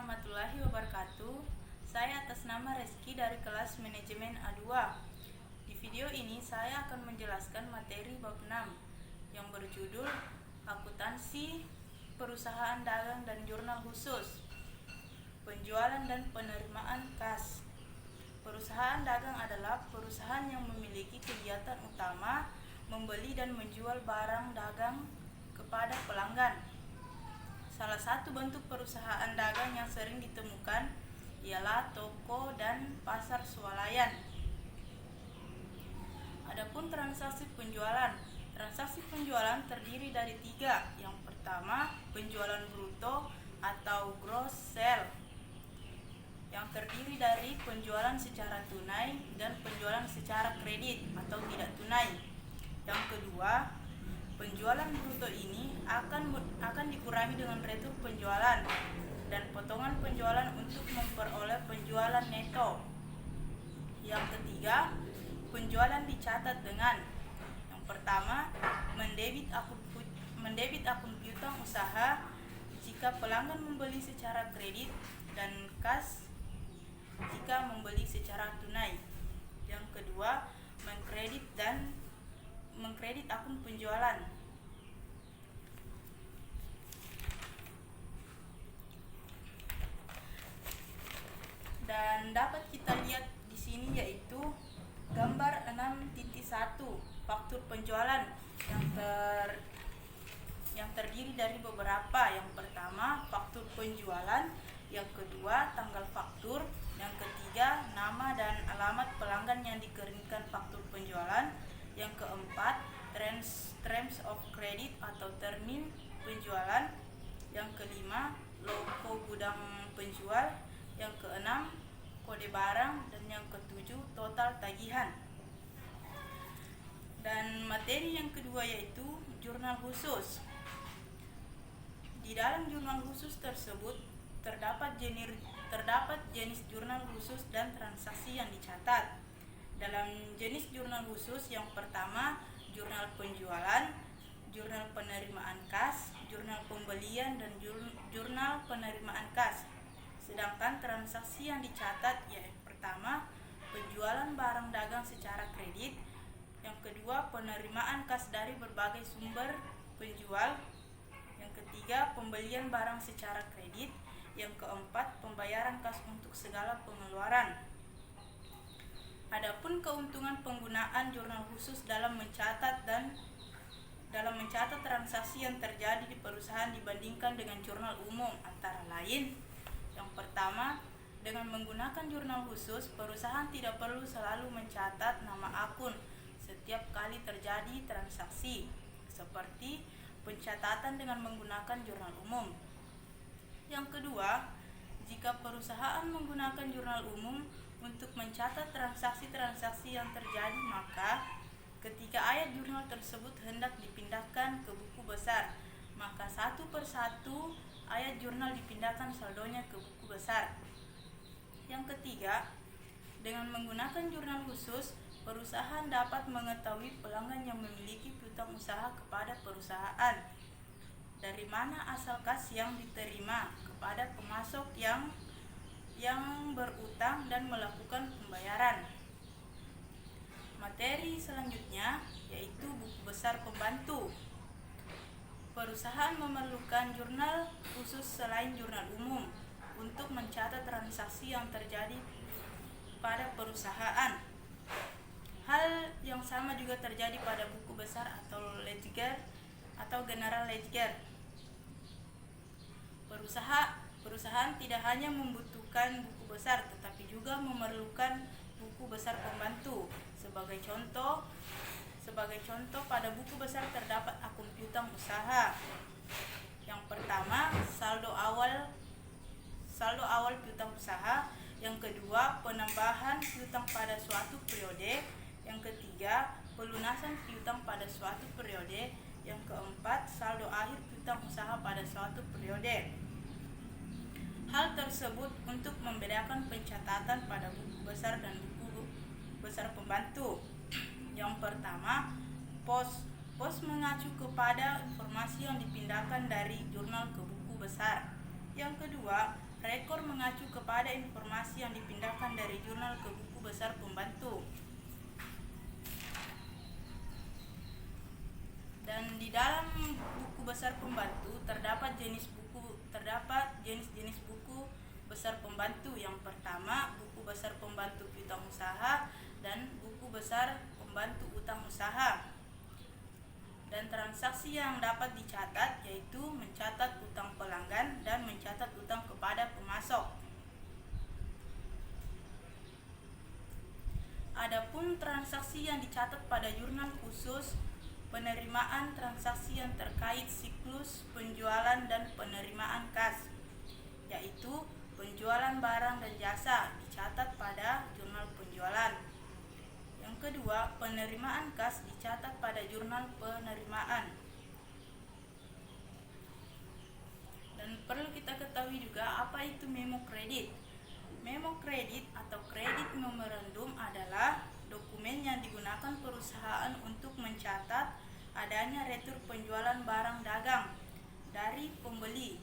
warahmatullahi wabarakatuh. Saya atas nama Reski dari kelas Manajemen A2. Di video ini saya akan menjelaskan materi bab 6 yang berjudul Akuntansi Perusahaan Dagang dan Jurnal Khusus, Penjualan dan Penerimaan Kas. Perusahaan dagang adalah perusahaan yang memiliki kegiatan utama membeli dan menjual barang dagang kepada pelanggan. Salah satu bentuk perusahaan dagang yang sering ditemukan ialah toko dan pasar swalayan. Adapun transaksi penjualan. Transaksi penjualan terdiri dari 3. Yang pertama, penjualan bruto atau gross sale, yang terdiri dari penjualan secara tunai dan penjualan secara kredit atau tidak tunai. Yang kedua, penjualan bruto ini akan dikurangi dengan retur penjualan dan potongan penjualan untuk memperoleh penjualan neto. Yang ketiga, penjualan dicatat dengan: yang pertama, mendebit akun piutang usaha jika pelanggan membeli secara kredit dan kas jika membeli secara tunai. Yang kedua, mengkredit akun penjualan. Dan dapat kita lihat di sini yaitu gambar 6.1 faktur penjualan yang terdiri dari beberapa. Yang pertama, faktur penjualan, yang kedua, tanggal faktur, yang ketiga, nama dan alamat pelanggan yang dikeringkan faktur penjualan, yang keempat, terms of credit atau termin penjualan, yang kelima, logo gudang penjual, yang keenam, kode barang, dan yang ketujuh, total tagihan. Dan materi yang kedua yaitu jurnal khusus. Di dalam jurnal khusus tersebut terdapat jenis jurnal khusus dan transaksi yang dicatat. Dalam jenis jurnal khusus, yang pertama, jurnal penjualan, jurnal penerimaan kas, jurnal pembelian, dan jurnal penerimaan kas. Sedangkan transaksi yang dicatat yaitu pertama, penjualan barang dagang secara kredit, yang kedua, penerimaan kas dari berbagai sumber penjual, yang ketiga, pembelian barang secara kredit, yang keempat, pembayaran kas untuk segala pengeluaran. Adapun keuntungan penggunaan jurnal khusus dalam mencatat transaksi yang terjadi di perusahaan dibandingkan dengan jurnal umum antara lain: yang pertama, dengan menggunakan jurnal khusus, perusahaan tidak perlu selalu mencatat nama akun setiap kali terjadi transaksi, seperti pencatatan dengan menggunakan jurnal umum. Yang kedua, jika perusahaan menggunakan jurnal umum untuk mencatat transaksi-transaksi yang terjadi, maka ketika ayat jurnal tersebut hendak dipindahkan ke buku besar, maka satu persatu ayat jurnal dipindahkan saldonya ke buku besar. Yang ketiga, dengan menggunakan jurnal khusus, perusahaan dapat mengetahui pelanggan yang memiliki piutang usaha kepada perusahaan, dari mana asal kas yang diterima kepada pemasok yang berutang dan melakukan pembayaran. Materi selanjutnya yaitu buku besar pembantu. Perusahaan memerlukan jurnal khusus selain jurnal umum untuk mencatat transaksi yang terjadi pada perusahaan. Hal yang sama juga terjadi pada buku besar atau ledger atau general ledger. Perusahaan tidak hanya membutuhkan buku besar, tetapi juga memerlukan buku besar pembantu. Sebagai contoh, pada buku besar terdapat akun piutang usaha. Yang pertama, saldo awal piutang usaha. Yang kedua, penambahan piutang pada suatu periode. Yang ketiga, pelunasan piutang pada suatu periode. Yang keempat, saldo akhir piutang usaha pada suatu periode. Hal tersebut untuk membedakan pencatatan pada buku besar dan buku besar pembantu. Yang pertama, pos mengacu kepada informasi yang dipindahkan dari jurnal ke buku besar. Yang kedua, Rekor mengacu kepada informasi yang dipindahkan dari jurnal ke buku besar pembantu. Dan di dalam buku besar pembantu terdapat jenis-jenis buku besar pembantu. Yang pertama, buku besar pembantu piutang usaha dan buku besar pembantu utang usaha. Dan transaksi yang dapat dicatat yaitu mencatat utang pelanggan dan mencatat utang kepada pemasok. Adapun transaksi yang dicatat pada jurnal khusus, penerimaan transaksi yang terkait siklus penjualan dan penerimaan kas, yaitu penjualan barang dan jasa dicatat pada jurnal penjualan. Yang kedua, penerimaan kas dicatat pada jurnal penerimaan. Dan perlu kita ketahui juga apa itu memo kredit. Memo kredit atau kredit memorandum adalah dokumen yang digunakan perusahaan untuk mencatat adanya retur penjualan barang dagang dari pembeli.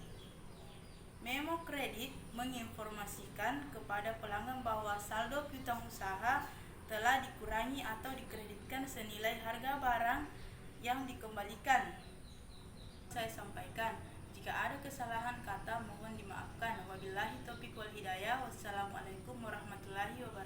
Memo kredit menginformasikan kepada pelanggan bahwa saldo piutang usaha telah dikurangi atau dikreditkan senilai harga barang yang dikembalikan. Saya sampaikan, jika ada kesalahan kata mohon dimaafkan. Wabillahi taufiq wal hidayah. Wassalamualaikum warahmatullahi wabarakatuh.